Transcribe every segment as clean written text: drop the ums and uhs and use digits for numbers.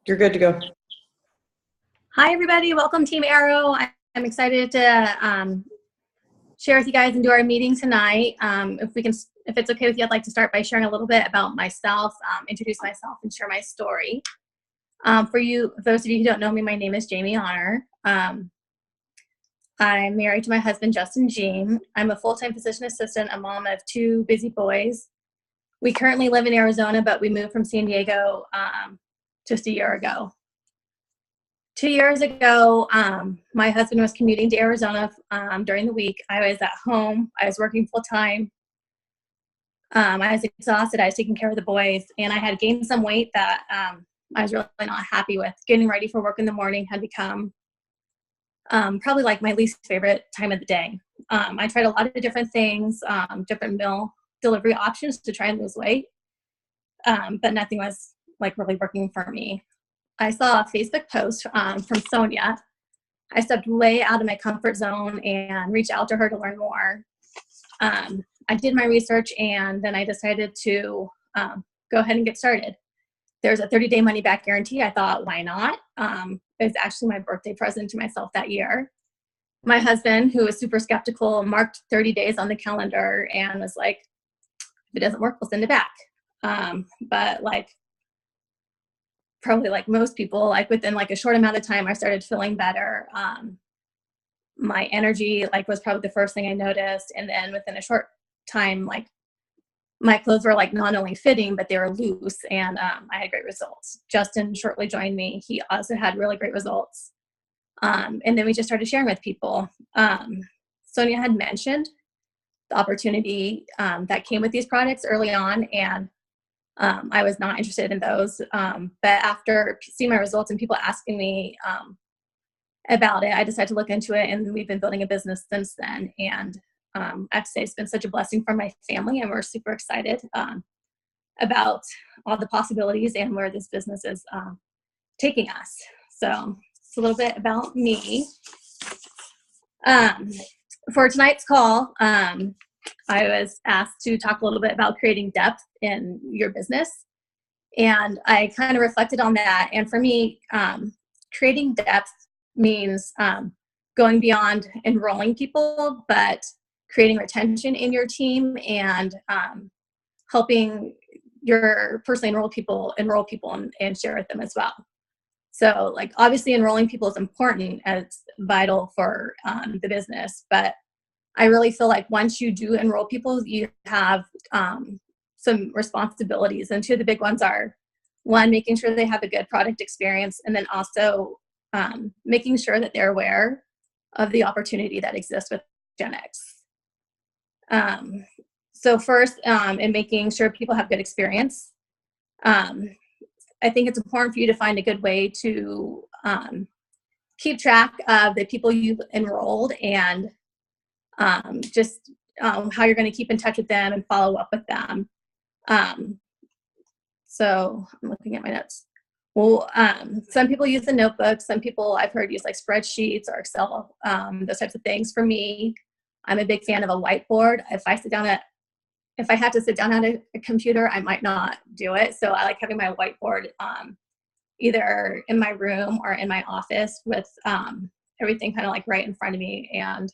You're good to go. Hi, everybody. Welcome, Team Arrow. I'm excited to share with you guys and do our meeting tonight. If it's okay with you, I'd like to start by sharing a little bit about myself, introduce myself, and share my story. For those of you who don't know me, my name is Jamie Ahner. I'm married to my husband, Justin Jean. I'm a full-time physician assistant, a mom of two busy boys. We currently live in Arizona, but we moved from San Diego just a year ago. 2 years ago, my husband was commuting to Arizona during the week. I was at home. I was working full-time. I was exhausted. I was taking care of the boys, and I had gained some weight that I was really not happy with. Getting ready for work in the morning had become probably like my least favorite time of the day. I tried a lot of different things, different meal delivery options to try and lose weight, but nothing was like really working for me. I saw a Facebook post from Sonia. I stepped way out of my comfort zone and reached out to her to learn more. I did my research, and then I decided to go ahead and get started. There's a 30-day money-back guarantee. I thought, why not? It was actually my birthday present to myself that year. My husband, who was super skeptical, marked 30 days on the calendar and was like, if it doesn't work, we'll send it back. But probably like most people, like within like a short amount of time, I started feeling better. My energy was probably the first thing I noticed. And then within a short time, my clothes were not only fitting, but they were loose, and I had great results. Justin shortly joined me. He also had really great results. And then we just started sharing with people. Sonia had mentioned the opportunity that came with these products early on, and I was not interested in those. But after seeing my results and people asking me about it, I decided to look into it, and we've been building a business since then. And I have to say, it's been such a blessing for my family, and we're super excited about all the possibilities and where this business is taking us. So it's a little bit about me. For tonight's call, I was asked to talk a little bit about creating depth in your business. And I kind of reflected on that. And for me, creating depth means going beyond enrolling people, but creating retention in your team and helping your personally enroll people and share with them as well. So obviously enrolling people is important and it's vital for the business, but I really feel like once you do enroll people, you have some responsibilities. And two of the big ones are, one, making sure they have a good product experience, and then also making sure that they're aware of the opportunity that exists with Gen X. So first, in making sure people have good experience, I think it's important for you to find a good way to keep track of the people you've enrolled and just how you're going to keep in touch with them and follow up with them. So I'm looking at my notes. Well, some people use a notebook. Some people I've heard use spreadsheets or Excel, those types of things. For me, I'm a big fan of a whiteboard. If I had to sit down at a computer, I might not do it. So I like having my whiteboard either in my room or in my office with everything kind of right in front of me and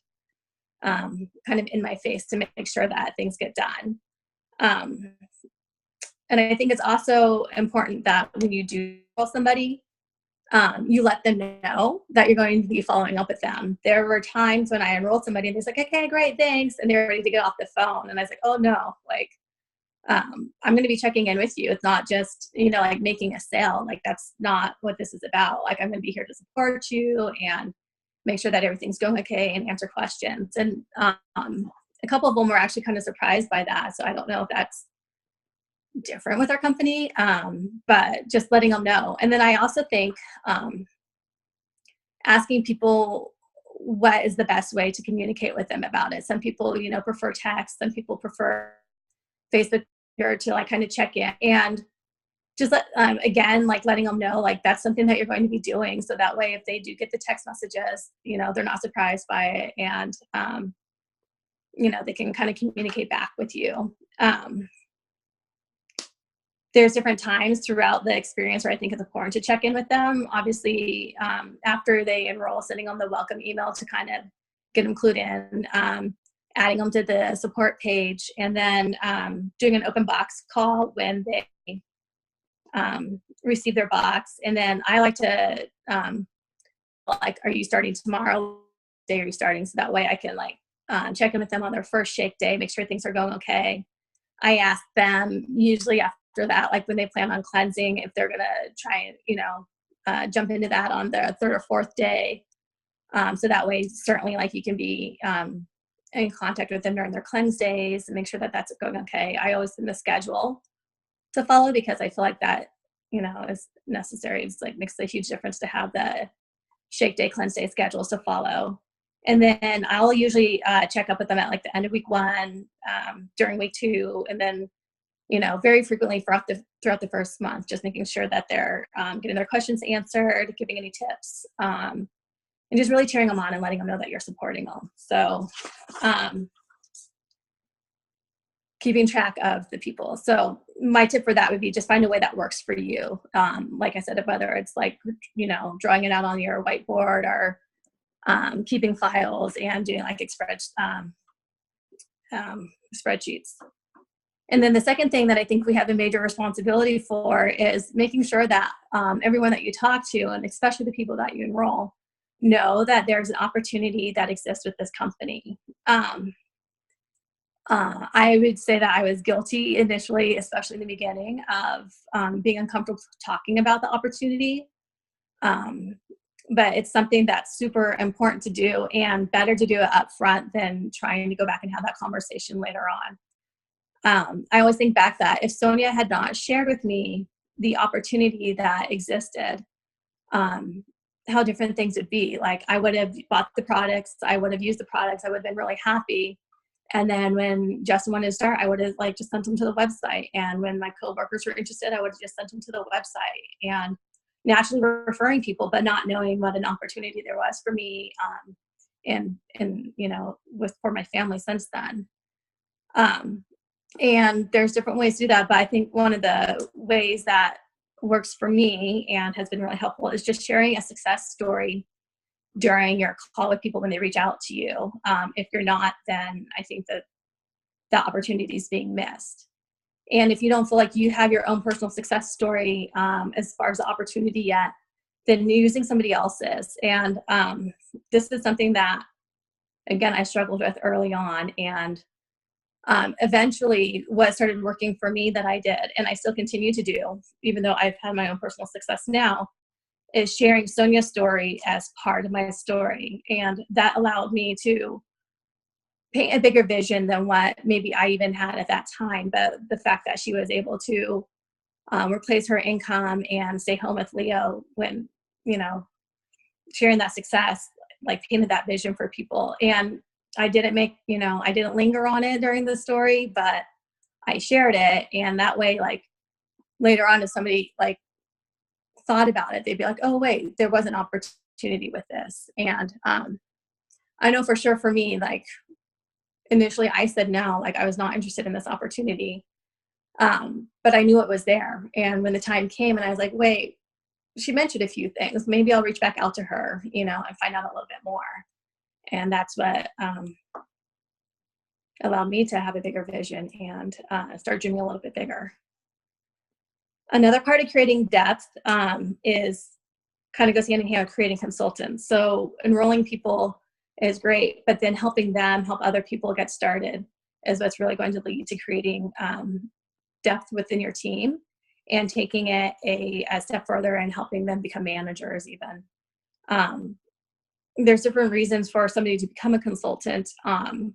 kind of in my face to make sure that things get done. And I think it's also important that when you do call somebody, you let them know that you're going to be following up with them. There were times when I enrolled somebody and they're like, okay, great, thanks. And they're ready to get off the phone. And I was like, oh no, I'm going to be checking in with you. It's not just, making a sale. That's not what this is about. I'm going to be here to support you and make sure that everything's going okay and answer questions. And a couple of them were actually kind of surprised by that. So I don't know if that's different with our company, but just letting them know. And then I also think asking people what is the best way to communicate with them about it. Some people, prefer text. Some people prefer Facebook or to kind of check in and just letting them know that's something that you're going to be doing. So that way, if they do get the text messages, they're not surprised by it, and they can kind of communicate back with you. there's different times throughout the experience where I think it's important to check in with them. Obviously, after they enroll, sending them the welcome email to kind of get them clued in, adding them to the support page, and then doing an open box call when they receive their box. And then I like to like, are you starting tomorrow? Day are you starting? So that way I can like check in with them on their first shake day, make sure things are going okay. I ask them usually after that, like when they plan on cleansing, if they're gonna try and jump into that on the third or fourth day. So that way, certainly, like you can be in contact with them during their cleanse days and make sure that that's going okay. I always send the schedule to follow because I feel like that is necessary. It's like makes a huge difference to have the shake day, cleanse day schedules to follow. And then I'll usually check up with them at like the end of week 1, during week 2, and then, very frequently throughout the first month, just making sure that they're getting their questions answered, giving any tips, and just really cheering them on and letting them know that you're supporting them. So keeping track of the people. So my tip for that would be just find a way that works for you. Like I said, whether it's like, drawing it out on your whiteboard or keeping files and doing like spreadsheets. And then the second thing that I think we have a major responsibility for is making sure that everyone that you talk to, and especially the people that you enroll, know that there's an opportunity that exists with this company. I would say that I was guilty initially, especially in the beginning, of being uncomfortable talking about the opportunity. But it's something that's super important to do and better to do it up front than trying to go back and have that conversation later on. I always think back that if Sonia had not shared with me the opportunity that existed, how different things would be. Like I would have bought the products, I would have used the products, I would have been really happy. And then when Justin wanted to start, I would have like just sent him to the website. And when my coworkers were interested, I would have just sent them to the website. And naturally referring people, but not knowing what an opportunity there was for me, and for my family since then. And there's different ways to do that, but I think one of the ways that works for me and has been really helpful is just sharing a success story during your call with people when they reach out to you. If you're not, then I think that the opportunity is being missed. And if you don't feel like you have your own personal success story as far as the opportunity yet, then using somebody else's. And this is something that, again, I struggled with early on. And eventually what started working for me that I did, and I still continue to do, even though I've had my own personal success now, is sharing Sonia's story as part of my story. And that allowed me to paint a bigger vision than what maybe I even had at that time. But the fact that she was able to replace her income and stay home with Leo when, sharing that success, like painted that vision for people. And I didn't linger on it during the story, but I shared it. And that way, like later on, if somebody like thought about it, they'd be like, oh, wait, there was an opportunity with this. And I know for sure for me, like initially I said no, like I was not interested in this opportunity. But I knew it was there. And when the time came and I was like, wait, she mentioned a few things, maybe I'll reach back out to her, and find out a little bit more. And that's what allowed me to have a bigger vision and start dreaming a little bit bigger. Another part of creating depth is kind of goes hand in hand with creating consultants. So enrolling people is great, but then helping them help other people get started is what's really going to lead to creating depth within your team and taking it a step further and helping them become managers even. There's different reasons for somebody to become a consultant and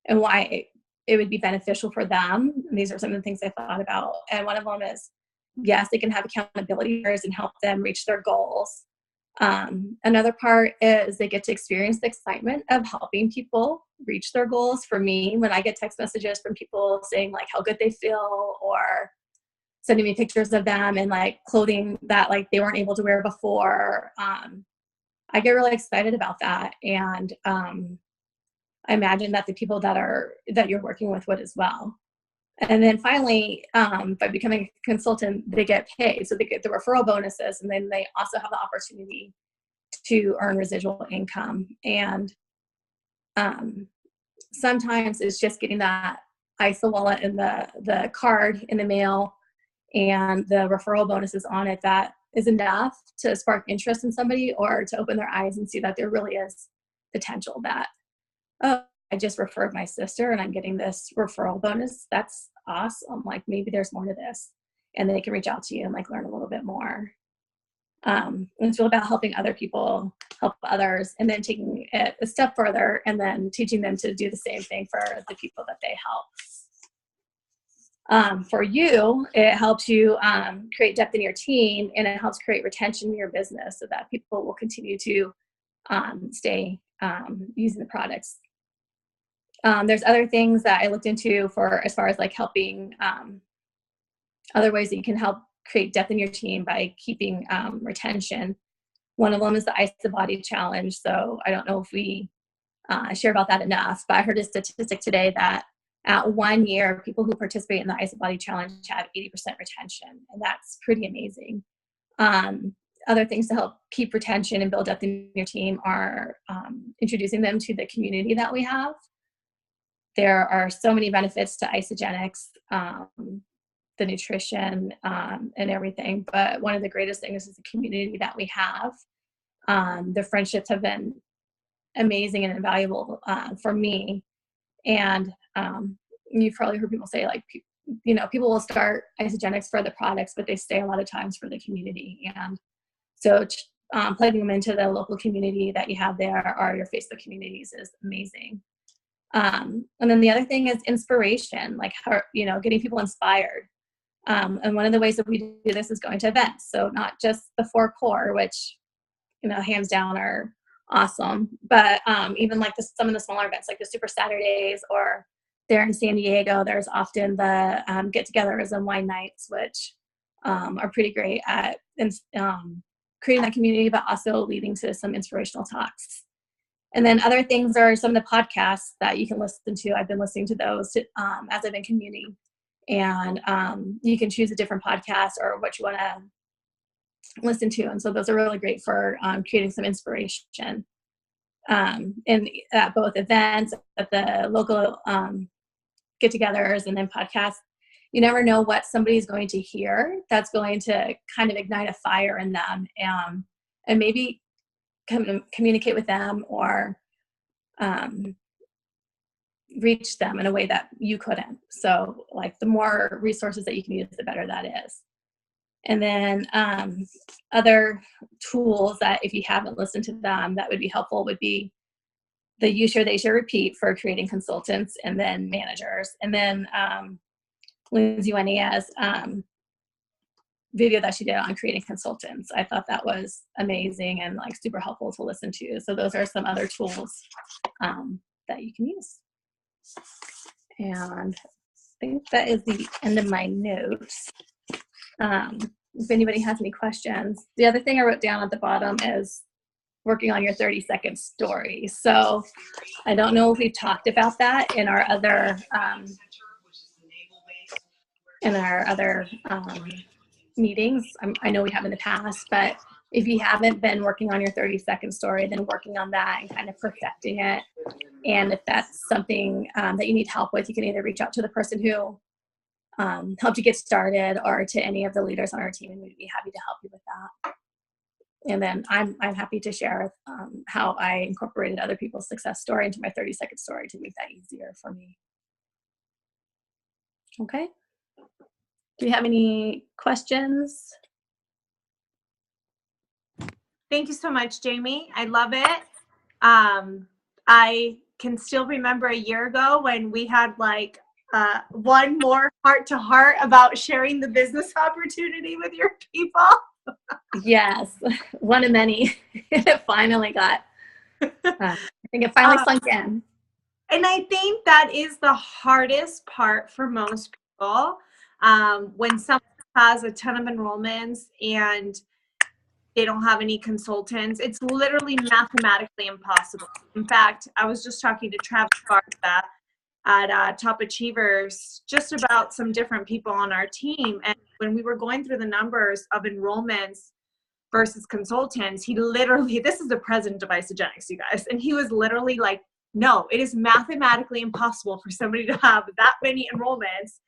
why it would be beneficial for them. And these are some of the things I thought about. And one of them is, yes, they can have accountability and help them reach their goals. Another part is they get to experience the excitement of helping people reach their goals. For me, when I get text messages from people saying like how good they feel or sending me pictures of them and like clothing that like they weren't able to wear before, I get really excited about that. And I imagine that the people that you're working with would as well. And then finally, by becoming a consultant, they get paid. So they get the referral bonuses, and then they also have the opportunity to earn residual income. And sometimes it's just getting that ISA wallet and the card in the mail and the referral bonuses on it that is enough to spark interest in somebody, or to open their eyes and see that there really is potential, that, oh, I just referred my sister and I'm getting this referral bonus. That's awesome. Like, maybe there's more to this. And they can reach out to you and like learn a little bit more. And it's really about helping other people help others, and then taking it a step further and then teaching them to do the same thing for the people that they help. For you, it helps you create depth in your team, and it helps create retention in your business so that people will continue to stay using the products. There's other things that I looked into for as far as like helping other ways that you can help create depth in your team by keeping retention. One of them is the ISA Body Challenge. So I don't know if we share about that enough, but I heard a statistic today that at 1 year, people who participate in the ISA Body Challenge have 80% retention, and that's pretty amazing. Other things to help keep retention and build depth in your team are introducing them to the community that we have. There are so many benefits to isogenics, the nutrition and everything, but one of the greatest things is the community that we have. The friendships have been amazing and invaluable for me. And you've probably heard people say, like, people will start isogenics for the products, but they stay a lot of times for the community. And so plugging them into the local community that you have there, or your Facebook communities, is amazing. And then the other thing is inspiration, like how, getting people inspired. And one of the ways that we do this is going to events. So not just the 4 core, which, hands down are awesome, but even like some of the smaller events, like the Super Saturdays, or there in San Diego, there's often the get-togethers and wine nights, which are pretty great at creating that community, but also leading to some inspirational talks. And then other things are some of the podcasts that you can listen to. I've been listening to those as I've been commuting. And you can choose a different podcast or what you want to listen to. And so those are really great for creating some inspiration. And at both events, at the local get-togethers, and then podcasts, you never know what somebody's going to hear that's going to kind of ignite a fire in them, and maybe communicate with them or reach them in a way that you couldn't. So like the more resources that you can use, the better that is. And then other tools that, if you haven't listened to them, that would be helpful would be the You Share, They Share, Repeat for creating consultants and then managers. And then Lindsay Wania's video that she did on creating consultants. I thought that was amazing and like super helpful to listen to. So those are some other tools that you can use. And I think that is the end of my notes. If anybody has any questions. The other thing I wrote down at the bottom is working on your 30-second story. So I don't know if we've talked about that in our other meetings. I know we have in the past, but if you haven't been working on your 30-second story, then working on that and kind of perfecting it. And if that's something that you need help with, you can either reach out to the person who helped you get started, or to any of the leaders on our team, and we'd be happy to help you with that. And then I'm happy to share how I incorporated other people's success story into my 30-second story to make that easier for me. Okay. Do you have any questions? Thank you so much, Jamie. I love it. I can still remember a year ago when we had like one more heart-to-heart about sharing the business opportunity with your people. Yes, one of many. It finally got, I think it finally sunk in. And I think that is the hardest part for most people. When someone has a ton of enrollments and they don't have any consultants, it's literally mathematically impossible. In fact, I was just talking to Travis Garza, at Top Achievers just about some different people on our team. And when we were going through the numbers of enrollments versus consultants, he literally, this is the president of Isogenics, you guys, and he was literally like, no, it is mathematically impossible for somebody to have that many enrollments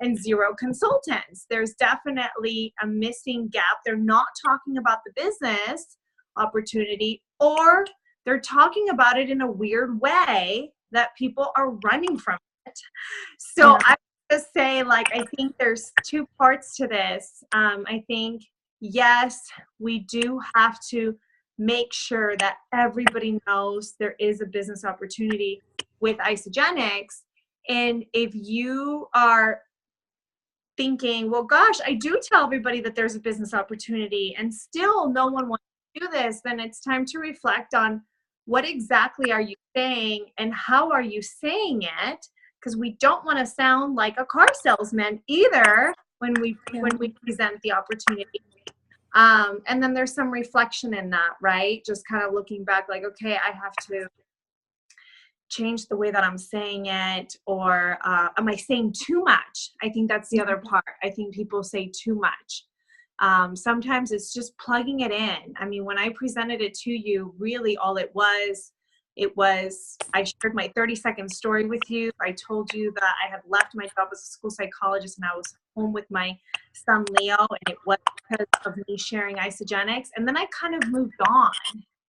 and 0 consultants. There's definitely a missing gap. They're not talking about the business opportunity, or they're talking about it in a weird way that people are running from it. So I would just say, like, I think there's 2 parts to this. I think, yes, we do have to make sure that everybody knows there is a business opportunity with Isogenics. And if you are thinking, well, gosh, I do tell everybody that there's a business opportunity and still no one wants to do this, then it's time to reflect on what exactly are you saying and how are you saying it? Because we don't want to sound like a car salesman either when we present the opportunity. And then there's some reflection in that, right? Just kind of looking back like, okay, I have to change the way that I'm saying it, or am I saying too much? I think that's the other part. I think people say too much. Sometimes it's just plugging it in. I mean, when I presented it to you, really all it was, I shared my 30-second story with you. I told you that I had left my job as a school psychologist and I was home with my son Leo, and it was because of me sharing Isogenics. And then I kind of moved on.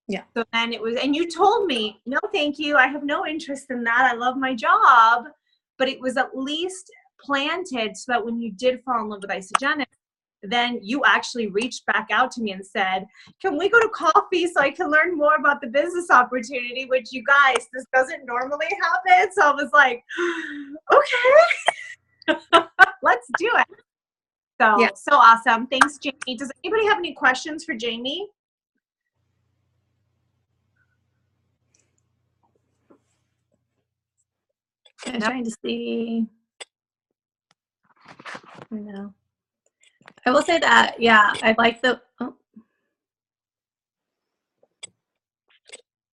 Yeah. So then it was, and you told me, no, thank you. I have no interest in that. I love my job. But it was at least planted so that when you did fall in love with Isogenics, then you actually reached back out to me and said, can we go to coffee so I can learn more about the business opportunity? Which, you guys, this doesn't normally happen. So I was like, okay, let's do it. So, Yeah. So awesome. Thanks, Jamie. Does anybody have any questions for Jamie? I'm trying to see. I know. I will say that, yeah, I like the, oh,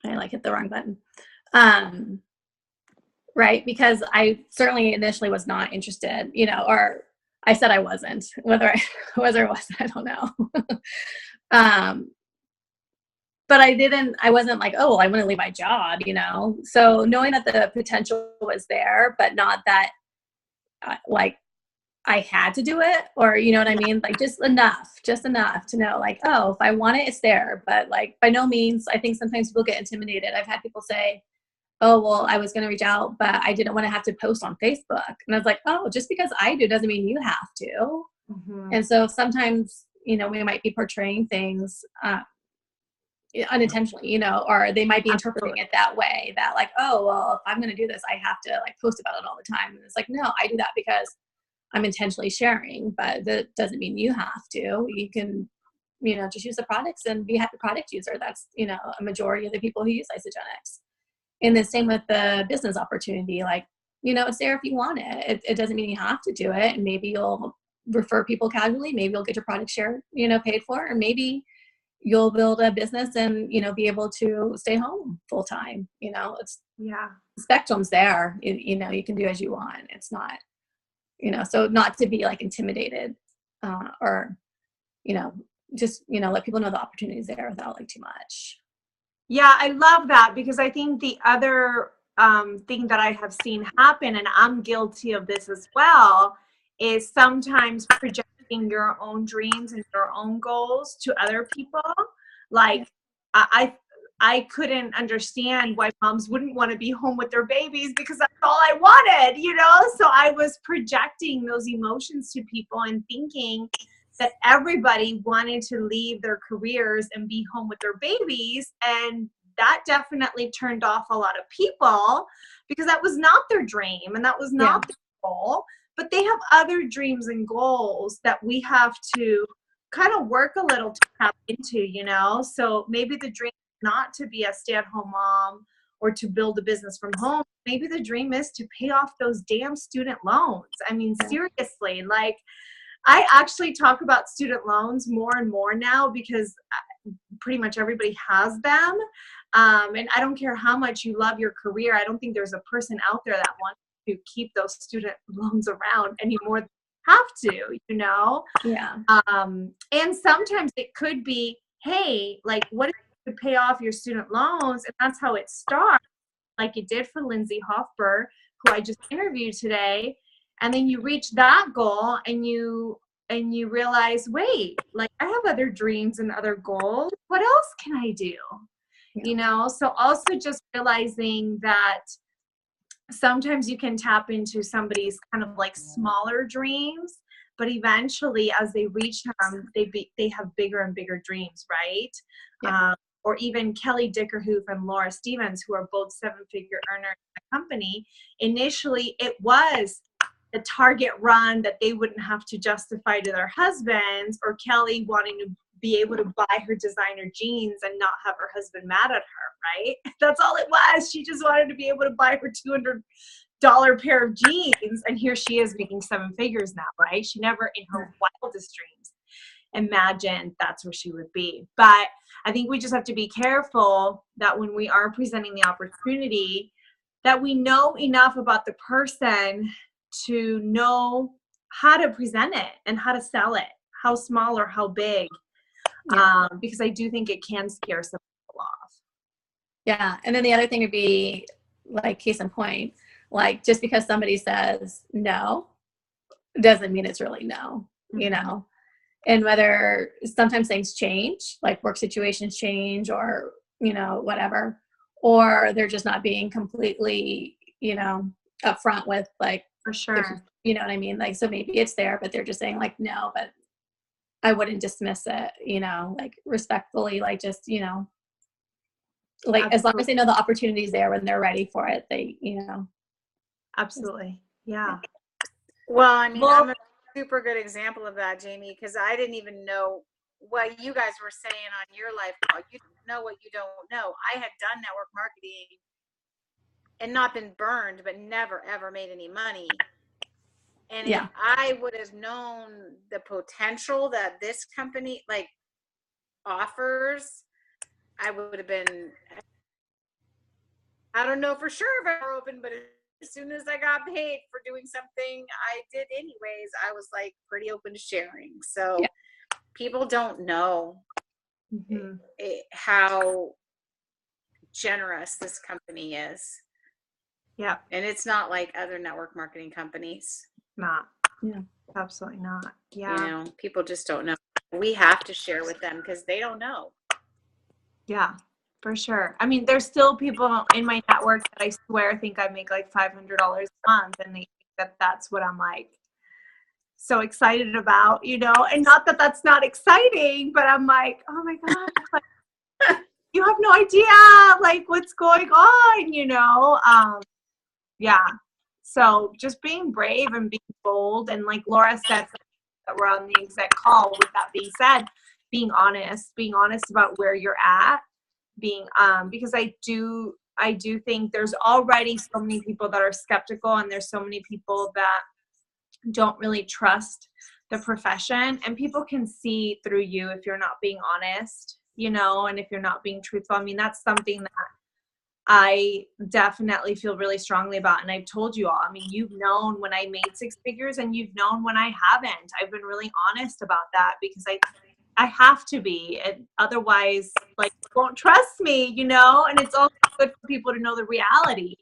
I like hit the wrong button. Right, because I certainly initially was not interested, or I said I wasn't. Whether I was or wasn't, I don't know. But I wasn't like, oh, well, I want to leave my job, So knowing that the potential was there, but not that like I had to do it, or you know what I mean? Like just enough to know like, oh, if I want it, it's there. But like by no means, I think sometimes people get intimidated. I've had people say, oh, well, I was going to reach out, but I didn't want to have to post on Facebook. And I was like, oh, just because I do doesn't mean you have to. Mm-hmm. And so sometimes, we might be portraying things unintentionally, or they might be interpreting it that way, that like, oh, well, if I'm going to do this, I have to like post about it all the time. And it's like, no, I do that because I'm intentionally sharing, but that doesn't mean you have to. You can, just use the products and be a happy product user. That's, a majority of the people who use Isogenics. And the same with the business opportunity. Like, it's there if you want it. It doesn't mean you have to do it. And maybe you'll refer people casually. Maybe you'll get your product share, paid for. Or maybe you'll build a business and, be able to stay home full time. It's, the spectrum's there. You can do as you want. It's not, so not to be like intimidated or, just, let people know the opportunities there without like too much. Yeah, I love that, because I think the other thing that I have seen happen, and I'm guilty of this as well, is sometimes projecting your own dreams and your own goals to other people. Like I couldn't understand why moms wouldn't want to be home with their babies because that's all I wanted, So I was projecting those emotions to people and thinking that everybody wanted to leave their careers and be home with their babies. And that definitely turned off a lot of people because that was not their dream and that was not their goal. But they have other dreams and goals that we have to kind of work a little to tap into, So maybe the dream is not to be a stay-at-home mom or to build a business from home. Maybe the dream is to pay off those damn student loans. I mean, seriously, like, I actually talk about student loans more and more now because pretty much everybody has them. And I don't care how much you love your career. I don't think there's a person out there that wants to keep those student loans around anymore than they have to, you know? Yeah. And sometimes it could be, hey, like, what if you could pay off your student loans? And that's how it starts, like it did for Lindsay Hofber, who I just interviewed today. And then you reach that goal and you realize, wait, like I have other dreams and other goals. What else can I do? Yeah. You know, so also just realizing that sometimes you can tap into somebody's kind of like smaller dreams, but eventually as they reach them, they have bigger and bigger dreams, right? Yeah. Or even Kelly Dickerhoof and Laura Stevens, who are both seven-figure earners in the company. Initially, it was the target run that they wouldn't have to justify to their husbands, or Kelly wanting to be able to buy her designer jeans and not have her husband mad at her, right? That's all it was. She just wanted to be able to buy her $200 pair of jeans, and here she is making seven figures now, right? She never in her wildest dreams imagined that's where she would be. But I think we just have to be careful that when we are presenting the opportunity, that we know enough about the person to know how to present it and how to sell it, how small or how big. Yeah. Because I do think it can scare some people off. Yeah. And then the other thing would be, like, case in point, like, just because somebody says no doesn't mean it's really no, you know? And whether sometimes things change, like work situations change, or, you know, whatever, or they're just not being completely, you know, upfront with, like, For sure. you know what I mean? Like, so maybe it's there, but they're just saying like, no, but I wouldn't dismiss it, you know, like respectfully, like just, you know, like as long as they know the opportunity's there when they're ready for it, they, you know. Absolutely. Yeah. Well, I mean, I'm a super good example of that, Jamie, because I didn't even know what you guys were saying on your live call. You know what you don't know. I had done network marketing and not been burned, but never ever made any money. And if I would have known the potential that this company like offers, I would have been, I don't know for sure if I were open, but as soon as I got paid for doing something I did anyways, I was like pretty open to sharing. So people don't know how generous this company is. Yeah. And it's not like other network marketing companies. Not. Yeah. Absolutely not. Yeah. You know, people just don't know. We have to share with them because they don't know. Yeah, for sure. I mean, there's still people in my network that I swear think I make like $500 a month, and they think that that's what I'm like so excited about, you know, and not that that's not exciting, but I'm like, oh my God, like, you have no idea like what's going on, you know? Yeah. So just being brave and being bold, and like Laura said, that we're on the exec call. With that being said, being honest about where you're at, being because I do think there's already so many people that are skeptical, and there's so many people that don't really trust the profession, and people can see through you if you're not being honest, you know, and if you're not being truthful. I mean, that's something that I definitely feel really strongly about. And I've told you all, I mean, you've known when I made six figures, and you've known when I haven't. I've been really honest about that because I have to be, and otherwise, like, you won't trust me, you know. And it's also good for people to know the reality.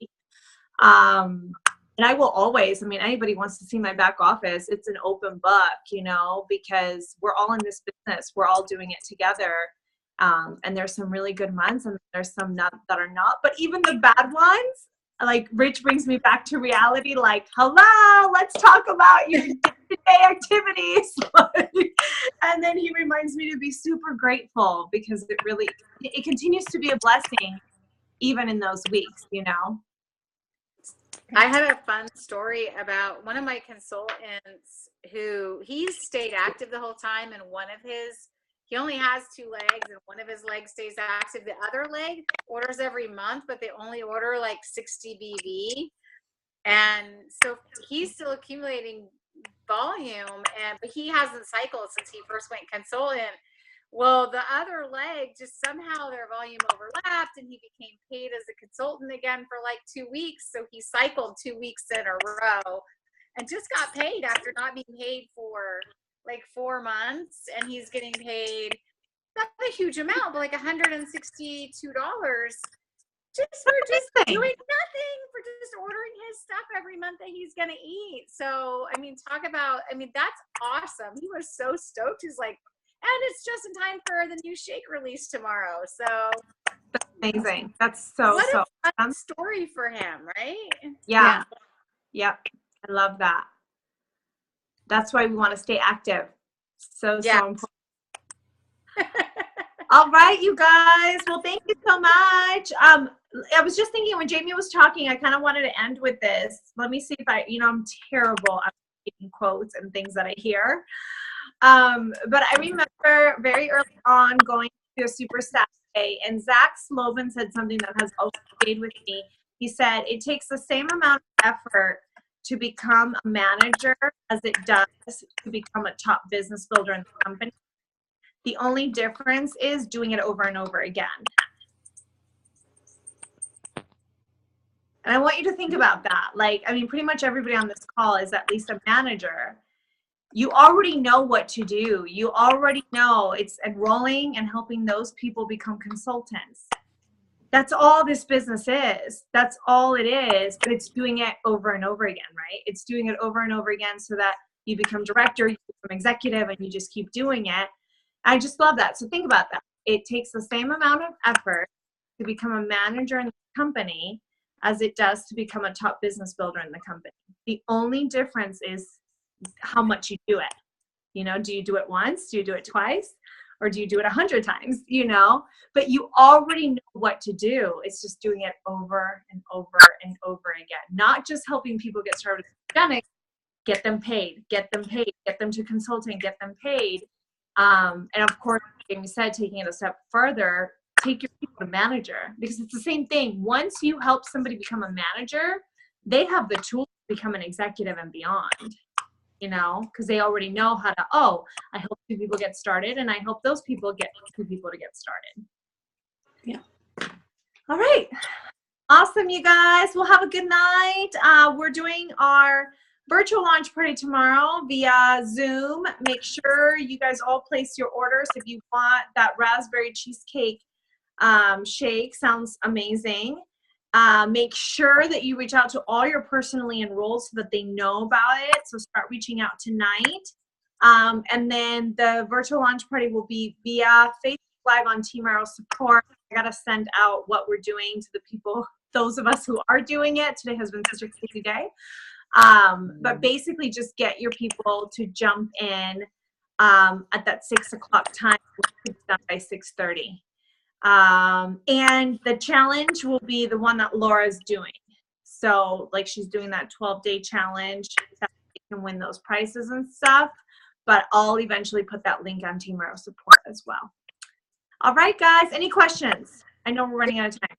And I will always, I mean, anybody wants to see my back office, it's an open book, you know, because we're all in this business, we're all doing it together. And there's some really good months, and there's some that are not. But even the bad ones, like Rich brings me back to reality, like, hello, let's talk about your day-to-day activities. And then he reminds me to be super grateful, because it continues to be a blessing even in those weeks, you know? I had a fun story about one of my consultants who he's stayed active the whole time, and he only has two legs, and one of his legs stays active. The other leg orders every month, but they only order like 60 BV. And so he's still accumulating volume, but he hasn't cycled since he first went consultant. Well, the other leg, just somehow their volume overlapped and he became paid as a consultant again for like 2 weeks. So he cycled 2 weeks in a row and just got paid after not being paid for like 4 months. And he's getting paid not a huge amount, but like $162 just for just doing nothing, for just ordering his stuff every month that he's gonna eat. So I mean, talk about, I mean, that's awesome. He was so stoked. He's like, and it's just in time for the new shake release tomorrow. So Amazing. That's so what so a fun awesome. story for him, right? Yeah. Yep. I love that. That's why we want to stay active. So important. All right, you guys. Well, thank you so much. I was just thinking when Jamie was talking, I kind of wanted to end with this. Let me see if I'm terrible at reading quotes and things that I hear. But I remember very early on going to a Super Saturday, and Zach Slovin said something that has also stayed with me. He said, it takes the same amount of effort to become a manager as it does to become a top business builder in the company. The only difference is doing it over and over again. And I want you to think about that. Like, I mean, pretty much everybody on this call is at least a manager. You already know what to do. You already know it's enrolling and helping those people become consultants. That's all this business is. That's all it is. But it's doing it over and over again, right? It's doing it over and over again so that you become director, you become executive, and you just keep doing it. I just love that. So think about that. It takes the same amount of effort to become a manager in the company as it does to become a top business builder in the company. The only difference is how much you do it. Do you do it once? Do you do it twice? Or do you do it 100 times? But you already know what to do. It's just doing it over and over and over again. Not just helping people get started with organic, get them paid, get them to consulting, get them paid. And of course, like you said, taking it a step further, take your people to manager, because it's the same thing. Once you help somebody become a manager, they have the tools to become an executive and beyond, because they already know how to, I help 2 people get started, and I help those people get 2 people to get started. Yeah. All right. Awesome, you guys. Well, have a good night. We're doing our virtual launch party tomorrow via Zoom. Make sure you guys all place your orders if you want that raspberry cheesecake shake. Sounds amazing. Make sure that you reach out to all your personally enrolled so that they know about it. So start reaching out tonight. And then the virtual launch party will be via Facebook Live on Team Arrow Support. I got to send out what we're doing to the people, those of us who are doing it. Today has been such a crazy day. But basically just get your people to jump in at that 6 o'clock time. We'll be done by 6:30. And the challenge will be the one that Laura's doing. So like she's doing that 12-day challenge that you can win those prizes and stuff. But I'll eventually put that link on Team Arrow Support as well. All right, guys. Any questions? I know we're running out of time.